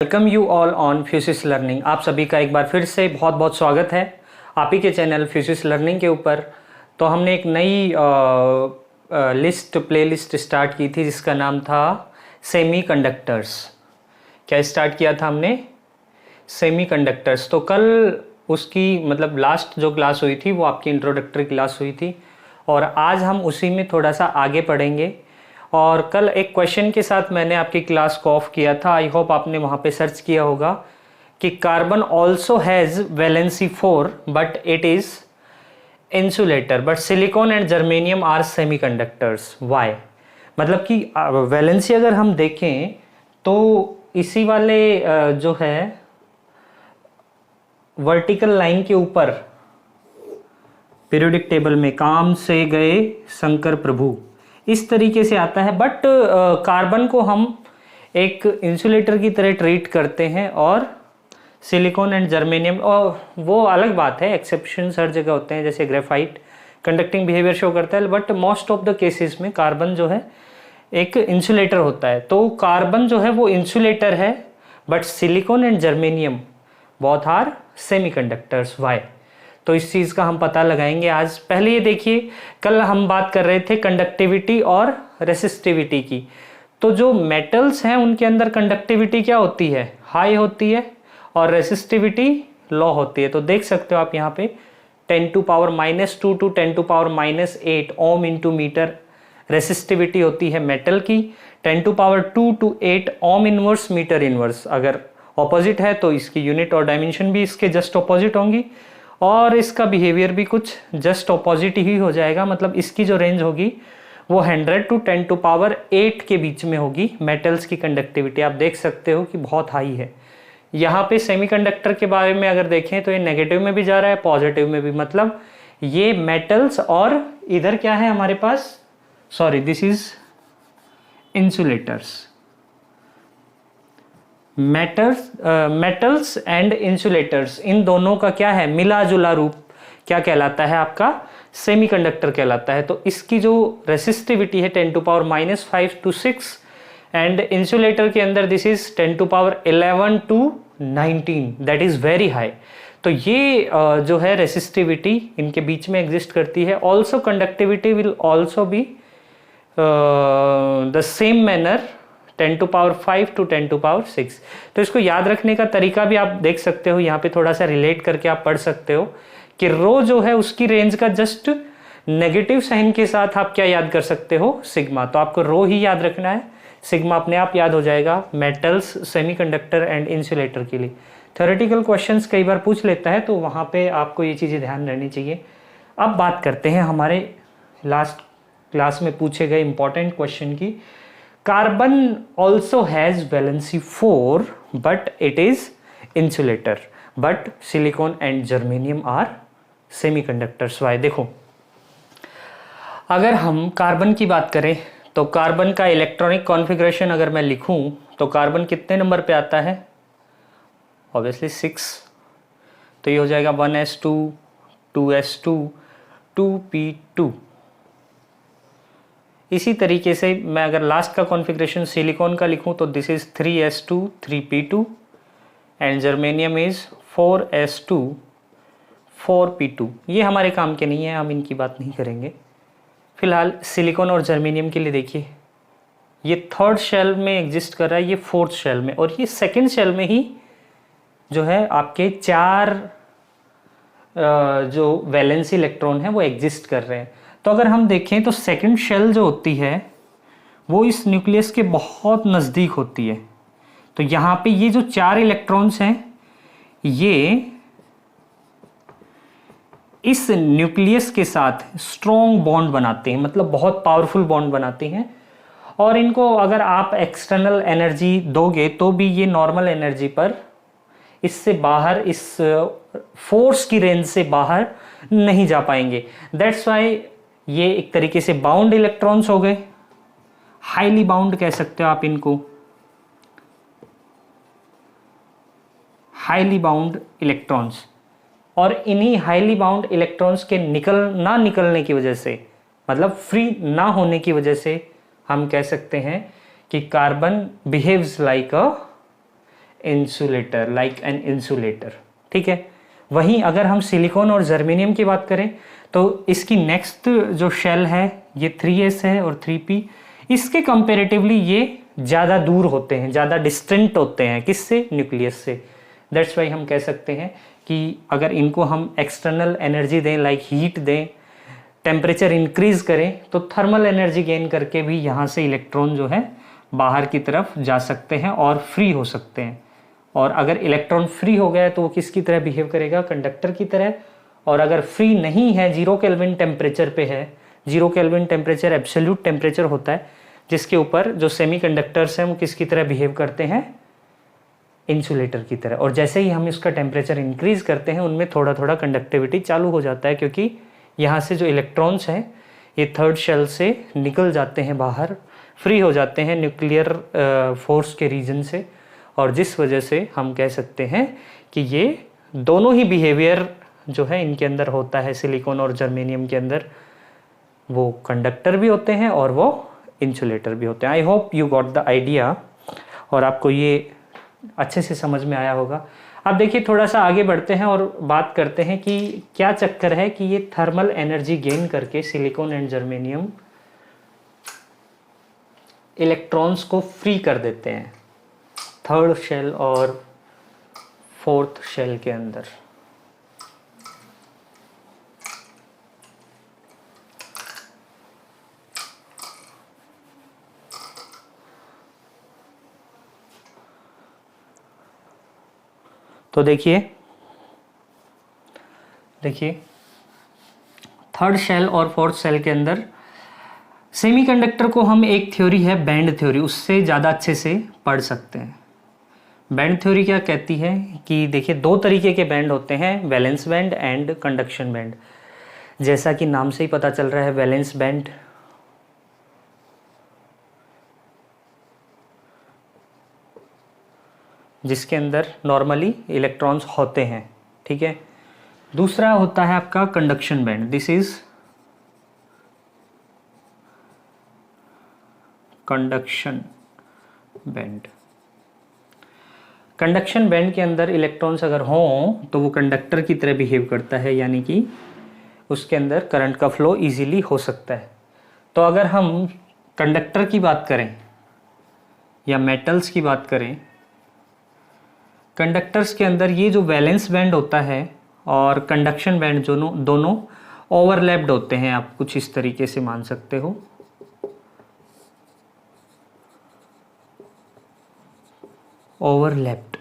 Welcome you all on Fusis learning. आप सभी का एक बार फिर से बहुत बहुत स्वागत है आप ही के चैनल फ्यूसिस लर्निंग के ऊपर। तो हमने एक नई प्लेलिस्ट स्टार्ट की थी जिसका नाम था सेमी कंडक्टर्स। क्या स्टार्ट किया था हमने? Semi conductors. तो कल उसकी मतलब लास्ट जो क्लास हुई थी वो आपकी इंट्रोडक्टरी क्लास हुई थी और आज हम उसी में थोड़ा सा आगे पढ़ेंगे। और कल एक क्वेश्चन के साथ मैंने आपकी क्लास को ऑफ किया था। आई होप आपने वहाँ पे सर्च किया होगा कि carbon also has valency 4 but it is insulator, but silicon and germanium are semiconductors. Why? मतलब कि वैलेंसी अगर हम देखें तो इसी वाले जो है वर्टिकल लाइन के ऊपर पीरियोडिक टेबल में काम से गए शंकर प्रभु इस तरीके से आता है। बट कार्बन को हम एक इंसुलेटर की तरह ट्रीट करते हैं और सिलिकॉन एंड जर्मेनियम, और वो अलग बात है, एक्सेप्शंस हर जगह होते हैं, जैसे ग्रेफाइट कंडक्टिंग बिहेवियर शो करता है, but most of the cases में कार्बन जो है एक इंसुलेटर होता है। तो कार्बन जो है वो इंसुलेटर है, but silicon and germanium both are semiconductors. Why? तो इस चीज़ का हम पता लगाएंगे आज। पहले ये देखिए, कल हम बात कर रहे थे कंडक्टिविटी और रेसिस्टिविटी की। तो जो मेटल्स हैं उनके अंदर कंडक्टिविटी क्या होती है? हाई होती है और रेसिस्टिविटी लो होती है। तो देख सकते हो आप यहाँ पे 10⁻⁻2 to 10⁻8 ohm into metre resistivity होती है मेटल की। 10⁻2 to 8 ohm inverse metre inverse. अगर ऑपोजिट है तो इसकी यूनिट और डायमेंशन भी इसके जस्ट ऑपोजिट होंगी और इसका बिहेवियर भी कुछ जस्ट ऑपोजिट ही हो जाएगा। मतलब इसकी जो रेंज होगी वो 100 टू 10⁸ के बीच में होगी। मेटल्स की कंडक्टिविटी आप देख सकते हो कि बहुत हाई है। यहाँ पे सेमीकंडक्टर के बारे में अगर देखें तो ये नेगेटिव में भी जा रहा है, पॉजिटिव में भी। मतलब ये मेटल्स और इधर क्या है हमारे पास, sorry this is insulators. Metals and insulators, इन दोनों का क्या है, मिला जुला रूप क्या कहलाता है? आपका सेमीकंडक्टर कहलाता है। तो इसकी जो रेसिस्टिविटी है 10⁻⁻5 टू 6 एंड इंसुलेटर के अंदर this is 10⁻11 to 19, that is very high. तो ये जो है रेसिस्टिविटी इनके बीच में एग्जिस्ट करती है। Also conductivity will also be the same manner 10⁵ to 10⁶। तो इसको याद रखने का तरीका भी आप देख सकते हो, यहाँ पे थोड़ा सा रिलेट करके आप पढ़ सकते हो कि रो जो है उसकी रेंज का जस्ट नेगेटिव साइन के साथ आप क्या याद कर सकते हो, सिग्मा। तो आपको रो ही याद रखना है, सिग्मा अपने आप याद हो जाएगा मेटल्स, सेमीकंडक्टर एंड इंसुलेटर के लिए। थ्योरेटिकल क्वेश्चंस कई बार पूछ लेता है तो वहाँ पे आपको ये चीज़ें ध्यान रहनी चाहिए। अब बात करते हैं हमारे लास्ट क्लास में पूछे गए इंपॉर्टेंट क्वेश्चन की। Carbon also has valency 4 but it is insulator, but silicon and germanium are semiconductors. Why? देखो, अगर हम कार्बन की बात करें तो कार्बन का इलेक्ट्रॉनिक कॉन्फ़िगरेशन अगर मैं लिखूं तो कार्बन कितने नंबर पे आता है? ऑब्वियसली 6। तो ये हो जाएगा 1s2 2s2 2p2। इसी तरीके से मैं अगर लास्ट का कॉन्फ़िगरेशन सिलिकॉन का लिखूं तो this is 3s2 3p2 and germanium is 4s2 4p2। ये हमारे काम के नहीं है, हम इनकी बात नहीं करेंगे फिलहाल। सिलिकॉन और जर्मेनियम के लिए देखिए, ये थर्ड शेल में एग्जिस्ट कर रहा है, ये फोर्थ शेल में, और ये सेकेंड शेल में ही जो है आपके 4 जो वैलेंसी इलेक्ट्रॉन है वो एग्जिस्ट कर रहे हैं। तो अगर हम देखें तो सेकंड शेल जो होती है वो इस न्यूक्लियस के बहुत नज़दीक होती है। तो यहाँ पे ये जो 4 इलेक्ट्रॉन्स हैं ये इस न्यूक्लियस के साथ स्ट्रॉन्ग बॉन्ड बनाते हैं, मतलब बहुत पावरफुल बॉन्ड बनाते हैं। और इनको अगर आप एक्सटर्नल एनर्जी दोगे तो भी ये नॉर्मल एनर्जी पर इससे बाहर, इस फोर्स की रेंज से बाहर नहीं जा पाएंगे। दैट्स वाई ये एक तरीके से बाउंड इलेक्ट्रॉन्स हो गए, हाईली बाउंड कह सकते हो आप इनको, हाईली बाउंड इलेक्ट्रॉन्स। और इन्हीं हाईली बाउंड इलेक्ट्रॉन्स के ना निकलने की वजह से, मतलब फ्री ना होने की वजह से हम कह सकते हैं कि carbon behaves like a insulator, like an insulator, ठीक है। वहीं अगर हम सिलिकॉन और जर्मेनियम की बात करें तो इसकी नेक्स्ट जो शेल है ये 3s है और 3p, इसके कंपेरेटिवली ये ज़्यादा दूर होते हैं, ज़्यादा डिस्टेंट होते हैं, किससे? न्यूक्लियस से। दैट्स वाई हम कह सकते हैं कि अगर इनको हम एक्सटर्नल एनर्जी दें, लाइक हीट दें, टेम्परेचर इंक्रीज करें, तो थर्मल एनर्जी गेन करके भी यहाँ से इलेक्ट्रॉन जो है बाहर की तरफ जा सकते हैं और फ्री हो सकते हैं। और अगर इलेक्ट्रॉन फ्री हो गया तो वो किसकी तरह बिहेव करेगा? कंडक्टर की तरह। और अगर फ्री नहीं है, 0 केल्विन टेम्परेचर पे है, 0 केल्विन टेम्परेचर एब्सोल्यूट टेम्परेचर होता है जिसके ऊपर जो सेमीकंडक्टर्स हैं वो किसकी तरह बिहेव करते हैं? इंसुलेटर की तरह। और जैसे ही हम इसका टेम्परेचर इंक्रीज करते हैं उनमें थोड़ा थोड़ा कंडक्टिविटी चालू हो जाता है, क्योंकि यहाँ से जो इलेक्ट्रॉन्स हैं ये थर्ड शेल से निकल जाते हैं बाहर, फ्री हो जाते हैं न्यूक्लियर फोर्स के रीजन से, और जिस वजह से हम कह सकते हैं कि ये दोनों ही बिहेवियर जो है इनके अंदर होता है, सिलिकॉन और जर्मेनियम के अंदर, वो कंडक्टर भी होते हैं और वो इंसुलेटर भी होते हैं। I hope you got the idea और आपको ये अच्छे से समझ में आया होगा। अब देखिए थोड़ा सा आगे बढ़ते हैं और बात करते हैं कि क्या चक्कर है कि ये थर्मल एनर्जी गेन करके सिलिकॉन एंड जर्मेनियम इलेक्ट्रॉन्स को फ्री कर देते हैं थर्ड शेल और फोर्थ शेल के अंदर। तो देखिए थर्ड शेल और फोर्थ शेल के अंदर सेमीकंडक्टर को हम एक थ्योरी है बैंड थ्योरी, उससे ज़्यादा अच्छे से पढ़ सकते हैं। बैंड थ्योरी क्या कहती है कि देखिए दो तरीके के बैंड होते हैं, valence band and conduction band. जैसा कि नाम से ही पता चल रहा है, वैलेंस बैंड जिसके अंदर नॉर्मली इलेक्ट्रॉन्स होते हैं, ठीक है। दूसरा होता है आपका conduction band, this is conduction band. Conduction band के अंदर इलेक्ट्रॉन्स अगर हों तो वो कंडक्टर की तरह बिहेव करता है, यानी कि उसके अंदर करंट का फ्लो इजीली हो सकता है। तो अगर हम कंडक्टर की बात करें या मेटल्स की बात करें, कंडक्टर्स के अंदर ये जो वैलेंस बैंड होता है और कंडक्शन बैंड दोनों ओवरलैप्ड होते हैं। आप कुछ इस तरीके से मान सकते हो, overlapped.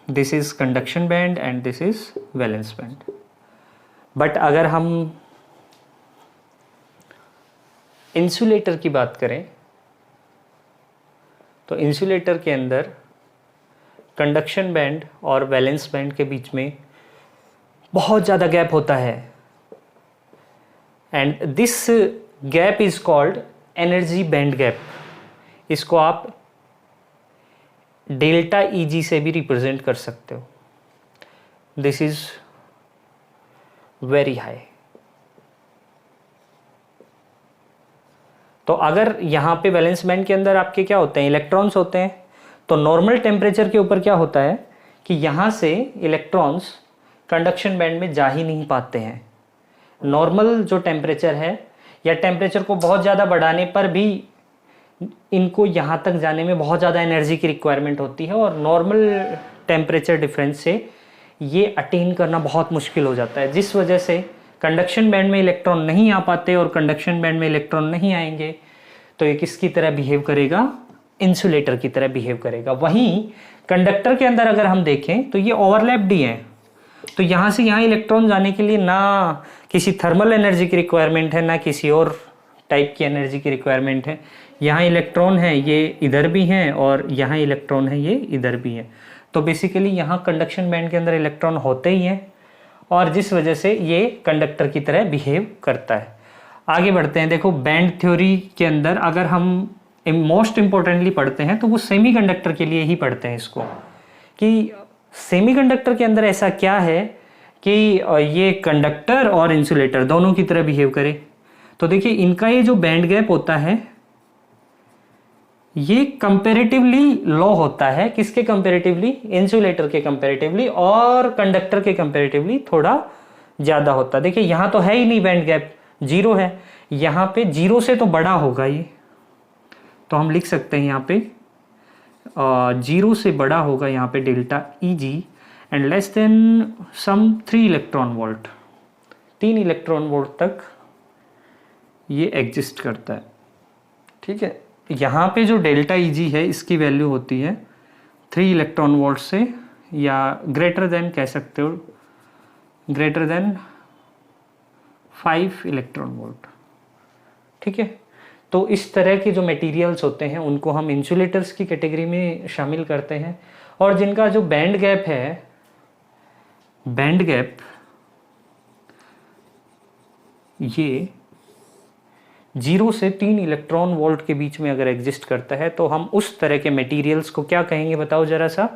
This is conduction band and this is valence band. But अगर हम इंसुलेटर की बात करें तो इंसुलेटर के अंदर कंडक्शन बैंड और वैलेंस बैंड के बीच में बहुत ज़्यादा गैप होता है, and this gap is called energy band gap. इसको आप डेल्टा ईजी से भी रिप्रेजेंट कर सकते हो। This is very high. तो अगर यहाँ पे वैलेंस बैंड के अंदर आपके क्या होते हैं? इलेक्ट्रॉन्स होते हैं। तो नॉर्मल टेम्परेचर के ऊपर क्या होता है कि यहाँ से इलेक्ट्रॉन्स कंडक्शन बैंड में जा ही नहीं पाते हैं। नॉर्मल जो टेम्परेचर है या टेम्परेचर को बहुत ज़्यादा बढ़ाने पर भी इनको यहाँ तक जाने में बहुत ज़्यादा एनर्जी की रिक्वायरमेंट होती है, और नॉर्मल टेम्परेचर डिफरेंस से ये अटेन करना बहुत मुश्किल हो जाता है, जिस वजह से कंडक्शन बैंड में इलेक्ट्रॉन नहीं आ पाते, और कंडक्शन बैंड में इलेक्ट्रॉन नहीं आएंगे तो ये किसकी तरह बिहेव करेगा? इंसुलेटर की तरह बिहेव करेगा। वहीं कंडक्टर के अंदर अगर हम देखें तो ये ओवरलैप्ड ही है, तो यहाँ से यहाँ इलेक्ट्रॉन जाने के लिए ना किसी थर्मल एनर्जी की रिक्वायरमेंट है, ना किसी और टाइप की एनर्जी की रिक्वायरमेंट है। यहाँ इलेक्ट्रॉन है, ये इधर भी हैं, और यहाँ इलेक्ट्रॉन है, ये इधर भी है। तो बेसिकली यहाँ कंडक्शन बैंड के अंदर इलेक्ट्रॉन होते ही हैं, और जिस वजह से ये कंडक्टर की तरह बिहेव करता है। आगे बढ़ते हैं। देखो बैंड थ्योरी के अंदर अगर हम मोस्ट इम्पोर्टेंटली पढ़ते हैं तो वो सेमीकंडक्टर के लिए ही पढ़ते हैं इसको, कि सेमीकंडक्टर के अंदर ऐसा क्या है कि ये कंडक्टर और इंसुलेटर दोनों की तरह बिहेव करे। तो देखिए इनका ये जो बैंड गैप होता है ये कंपैरेटिवली लो होता है, किसके कंपैरेटिवली? इंसुलेटर के कंपैरेटिवली, और कंडक्टर के कंपैरेटिवली थोड़ा ज्यादा होता है। देखिए यहां तो है ही नहीं बैंड गैप, जीरो है, यहां पे जीरो से तो बड़ा होगा ये, तो हम लिख सकते हैं यहाँ पे जीरो से बड़ा होगा यहाँ पे delta E g, and less than some 3 electron volt, 3 electron volt तक ये एग्जिस्ट करता है। ठीक है, यहाँ पे जो डेल्टा ई जी है इसकी वैल्यू होती है 3 इलेक्ट्रॉन वोल्ट से, या ग्रेटर देन कह सकते हो, ग्रेटर देन 5 इलेक्ट्रॉन वोल्ट। ठीक है, तो इस तरह के जो मटेरियल्स होते हैं उनको हम इंसुलेटर्स की कैटेगरी में शामिल करते हैं, और जिनका जो बैंड गैप है, बैंड गैप ये 0 से 3 इलेक्ट्रॉन वोल्ट के बीच में अगर एग्जिस्ट करता है तो हम उस तरह के मटेरियल्स को क्या कहेंगे बताओ जरा सा?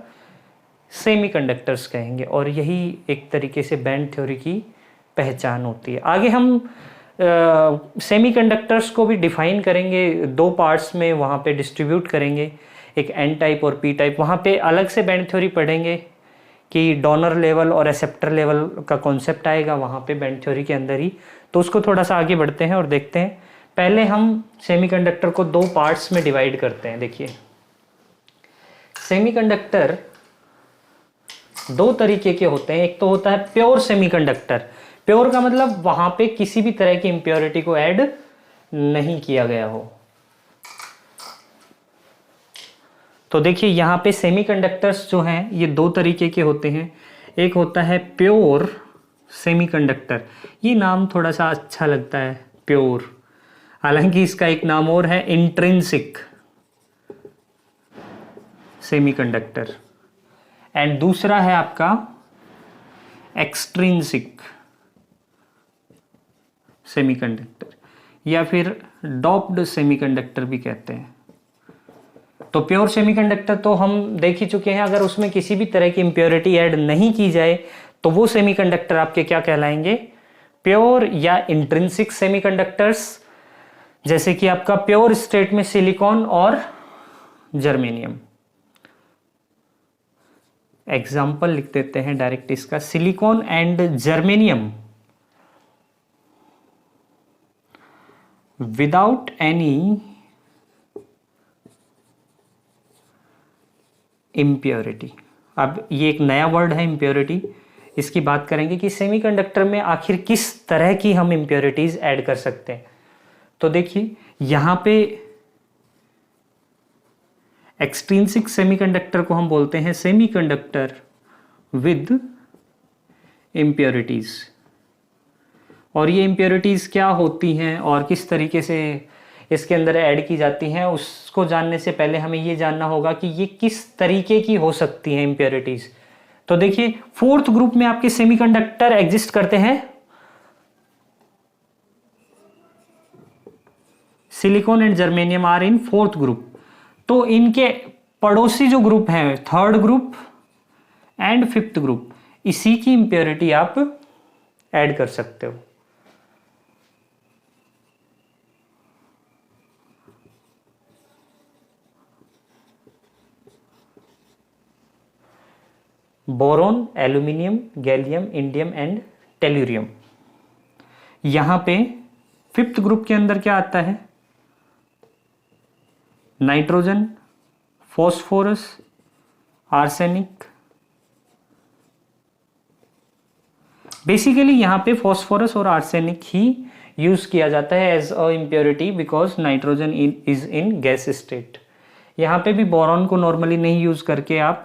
सेमीकंडक्टर्स कहेंगे, और यही एक तरीके से बैंड थ्योरी की पहचान होती है। आगे हम सेमीकंडक्टर्स को भी डिफाइन करेंगे, 2 पार्ट्स में वहाँ पे डिस्ट्रीब्यूट करेंगे, एक एन टाइप और पी टाइप। वहाँ पे अलग से बैंड थ्योरी पढ़ेंगे कि डोनर लेवल और एक्सेप्टर लेवल का कॉन्सेप्ट आएगा वहाँ पे बैंड थ्योरी के अंदर ही, तो उसको थोड़ा सा आगे बढ़ते हैं और देखते हैं। पहले हम सेमीकंडक्टर को 2 पार्ट्स में डिवाइड करते हैं। देखिए सेमीकंडक्टर 2 तरीके के होते हैं, एक तो होता है प्योर सेमीकंडक्टर। प्योर का मतलब वहां पे किसी भी तरह की इंप्योरिटी को ऐड नहीं किया गया हो। तो देखिए यहां पे सेमीकंडक्टर्स जो हैं ये 2 तरीके के होते हैं। एक होता है प्योर सेमीकंडक्टर, ये नाम थोड़ा सा अच्छा लगता है प्योर, हालांकि इसका एक नाम और है इंट्रिंसिक सेमीकंडक्टर, एंड दूसरा है आपका एक्सट्रिंसिक सेमीकंडक्टर, या फिर डॉप्ड सेमीकंडक्टर भी कहते हैं। तो प्योर सेमीकंडक्टर तो हम देख ही चुके हैं, अगर उसमें किसी भी तरह की इंप्योरिटी ऐड नहीं की जाए तो वो सेमीकंडक्टर आपके क्या कहलाएंगे? प्योर या इंट्रिंसिक सेमीकंडक्टर्स, जैसे कि आपका प्योर स्टेट में सिलिकॉन और जर्मेनियम। एग्जाम्पल लिख देते हैं डायरेक्ट इसका, silicon and germanium without any impurity. अब ये एक नया वर्ड है इम्प्योरिटी, इसकी बात करेंगे कि सेमीकंडक्टर में आखिर किस तरह की हम इम्प्योरिटीज ऐड कर सकते हैं। तो देखिए यहां पे एक्सट्रिंसिक सेमीकंडक्टर को हम बोलते हैं सेमीकंडक्टर विद इम्प्योरिटीज, और ये इम्प्योरिटीज क्या होती हैं और किस तरीके से इसके अंदर ऐड की जाती हैं, उसको जानने से पहले हमें ये जानना होगा कि ये किस तरीके की हो सकती हैं इम्प्योरिटीज। तो देखिए 4th ग्रुप में आपके सेमीकंडक्टर एग्जिस्ट करते हैं, silicon and germanium are in 4th group. तो इनके पड़ोसी जो ग्रुप हैं 3rd group and 5th group, इसी की इम्प्योरिटी आप ऐड कर सकते हो। Boron, aluminium, gallium, indium and tellurium. यहां पे 5th ग्रुप के अंदर क्या आता है? Nitrogen, phosphorus, arsenic. बेसिकली यहां पे फॉस्फोरस और आर्सेनिक ही यूज किया जाता है as a impurity, because nitrogen is in gas state. यहां पे भी बोरॉन को नॉर्मली नहीं यूज करके आप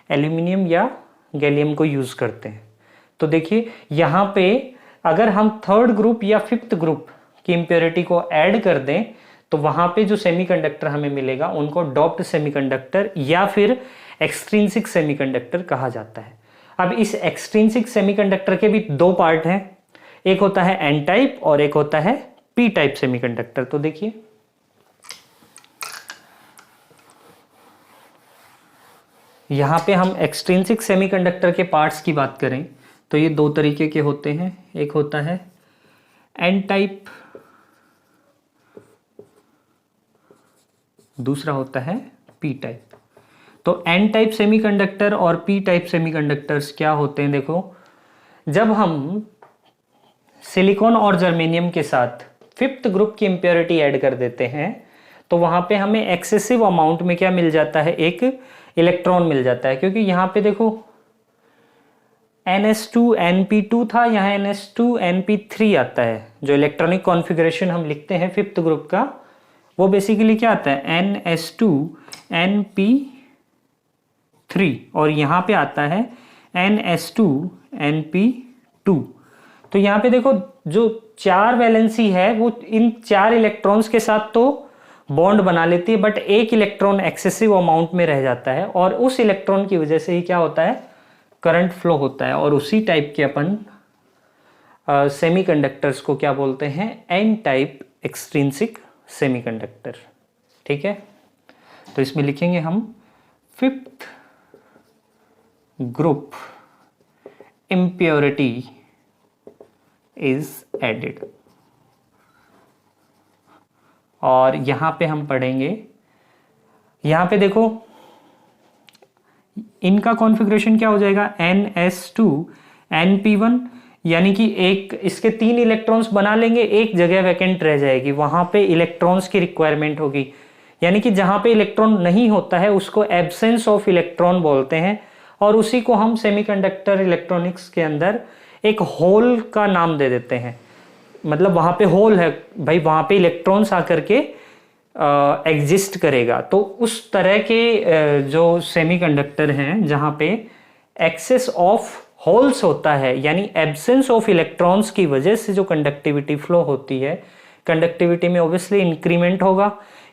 एल्यूमिनियम या गैलियम को यूज करते हैं। तो देखिए यहां पे अगर हम 3rd ग्रुप या 5th ग्रुप की इम्प्योरिटी को ऐड कर दें तो वहां पे जो सेमीकंडक्टर हमें मिलेगा उनको डॉप्ड सेमीकंडक्टर या फिर एक्सट्रिंसिक सेमीकंडक्टर कहा जाता है। अब इस एक्सट्रिंसिक सेमीकंडक्टर के भी 2 पार्ट हैं, एक होता है एन टाइप और एक होता है पी टाइप सेमीकंडक्टर। तो देखिए यहां पे हम एक्सट्रिंसिक सेमीकंडक्टर के पार्ट्स की बात करें तो ये 2 तरीके के होते हैं, एक होता है एन टाइप दूसरा होता है पी टाइप। तो एन टाइप सेमीकंडक्टर और पी टाइप सेमीकंडक्टर्स क्या होते हैं? देखो, जब हम सिलिकॉन और जर्मेनियम के साथ 5th ग्रुप की इम्प्योरिटी ऐड कर देते हैं तो वहां पे हमें एक्सेसिव अमाउंट में क्या मिल जाता है? एक इलेक्ट्रॉन मिल जाता है, क्योंकि यहां पे देखो NS2NP2 था, यहाँ NS2NP3 आता है। जो इलेक्ट्रॉनिक कॉन्फ़िगरेशन हम लिखते हैं 5th ग्रुप का, वो बेसिकली क्या आता है? NS2NP3, और यहाँ पे आता है NS2NP2। तो यहाँ पे देखो, जो 4 वैलेंसी है वो इन 4 इलेक्ट्रॉन्स के साथ तो बॉन्ड बना लेती है, बट एक इलेक्ट्रॉन एक्सेसिव अमाउंट में रह जाता है, और उस इलेक्ट्रॉन की वजह से ही क्या होता है? करंट फ्लो होता है। और उसी टाइप के अपन सेमीकंडक्टर्स को क्या बोलते हैं? N type extrinsic semiconductor. ठीक है, तो इसमें लिखेंगे हम 5th group impurity is added। और यहां पे हम पढ़ेंगे, यहां पे देखो इनका कॉन्फ़िगरेशन क्या हो जाएगा? NS2NP1, यानी कि एक इसके 3 इलेक्ट्रॉन्स बना लेंगे, एक जगह वैकेंट रह जाएगी, वहां पे इलेक्ट्रॉन्स की रिक्वायरमेंट होगी। यानी कि जहां पे इलेक्ट्रॉन नहीं होता है उसको एब्सेंस ऑफ इलेक्ट्रॉन बोलते हैं, और उसी को हम सेमीकंडक्टर इलेक्ट्रॉनिक्स के अंदर एक होल का नाम दे देते हैं। मतलब वहां पे होल है भाई, वहां पे इलेक्ट्रॉन्स आकर के एग्जिस्ट करेगा। तो उस तरह के जो सेमीकंडक्टर हैं जहां पे एक्सेस ऑफ होल्स होता है, यानी एब्सेंस ऑफ इलेक्ट्रॉन्स की वजह से जो कंडक्टिविटी फ्लो होती है, कंडक्टिविटी में ऑब्वियसली इंक्रीमेंट होगा,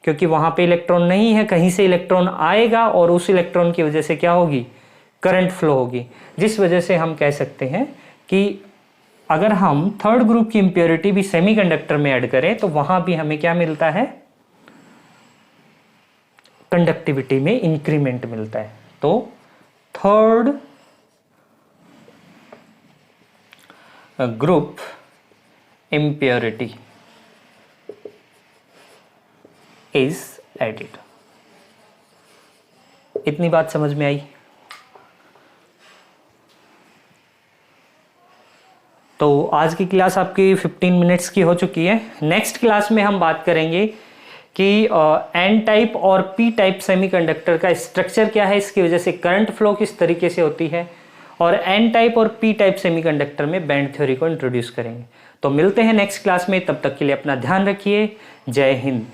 क्योंकि वहां पे इलेक्ट्रॉन नहीं है, कहीं से इलेक्ट्रॉन आएगा और उस इलेक्ट्रॉन की वजह से क्या होगी? करंट फ्लो होगी। जिस वजह से हम कह सकते हैं कि अगर हम 3rd ग्रुप की इंप्योरिटी भी सेमीकंडक्टर में ऐड करें तो वहां भी हमें क्या मिलता है? कंडक्टिविटी में इंक्रीमेंट मिलता है। तो 3rd group impurity is added। इतनी बात समझ में आई? तो आज की क्लास आपकी 15 मिनट्स की हो चुकी है। नेक्स्ट क्लास में हम बात करेंगे कि एन टाइप और पी टाइप सेमीकंडक्टर का स्ट्रक्चर क्या है, इसकी वजह से करंट फ्लो किस तरीके से होती है, और एन टाइप और पी टाइप सेमीकंडक्टर में बैंड थ्योरी को इंट्रोड्यूस करेंगे। तो मिलते हैं नेक्स्ट क्लास में, तब तक के लिए अपना ध्यान रखिए। जय हिंद।